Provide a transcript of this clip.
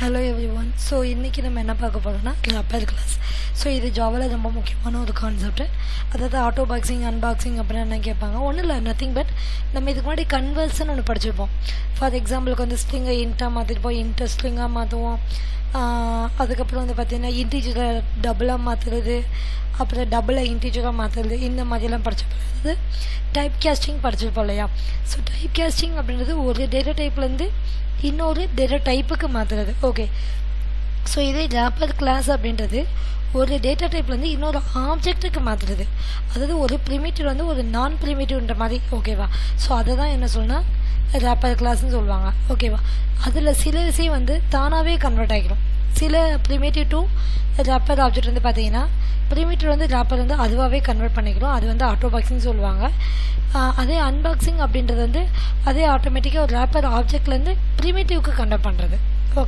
Hello everyone. So இன்னைக்கு நம்ம என்ன பார்க்க போறோம்னா கிராப்பர் கிளாஸ். ஸோ இது ஜாவால ரொம்ப முக்கியமான ஒரு கான்செப்ட். அதாவது ஆட்டோ பாக்ஸிங் அன்பாக்சிங் அப்படின்னு என்ன கேட்பாங்க. ஒன்றும் இல்லை, நத்திங் பட் நம்ம இதுக்கு முன்னாடி கன்வர்ஷன் ஒன்று படிச்சிருப்போம். ஃபார் எக்ஸாம்பிளுக்கு வந்து ஸ்ட்ரிங்கை இன்ட்டாக மாற்றிருப்போம், இன்ட்டை ஸ்ட்ரிங்காக மாற்றுவோம். அதுக்கப்புறம் வந்து பார்த்திங்கன்னா இன்டீஜரை டபுளாக மாற்றுறது, அப்புறம் டபுளை இன்டீஜராக மாற்றுறது, இந்த மாதிரிலாம் படிச்சிருப்போம். அதாவது டைப் கேஸ்டிங் படிச்சிருப்போம் இல்லையா. ஸோ டைப் கேஸ்டிங் அப்படின்றது ஒரு டேட்டா டைப்லேருந்து இன்னொரு டேட்டா டைப்புக்கு மாற்றுறது. ஓகே, ஸோ இதே ராப்பர் கிளாஸ் அப்படின்றது ஒரு டேட்டா டைப்லேருந்து இன்னொரு ஆப்ஜெக்ட்டுக்கு மாற்றுறது. அதாவது ஒரு ப்ரிமிட்டிவ் வந்து ஒரு நான் ப்ரிமிட்டிவ்ன்ற மாதிரி. ஓகேவா. ஸோ அதை தான் என்ன சொல்லணும்னா ராப்பர் கிளாஸ்ன்னு சொல்லுவாங்க. ஓகேவா. அதில் சில விஷயம் வந்து தானாகவே கன்வெர்ட் ஆகிடும். சில ப்ரிமிட்டிவ் டு ராப்பர் ஆப்ஜெக்ட் வந்து பார்த்தீங்கன்னா ப்ரிமிட்டிவ் வந்து ராப்பர் வந்து அதுவாகவே கன்வெர்ட் பண்ணிக்கிறோம். அது வந்து ஆட்டோ பாக்ஸிங் சொல்லுவாங்க. அதே அன்பாக்சிங் அப்படின்றது வந்து அதே ஆட்டோமேட்டிக்காக ஒரு ராப்பர் ஆப்ஜெக்ட்லேருந்து ப்ரிமிட்டிவ்க்கு கன்வெர்ட் பண்ணுறது.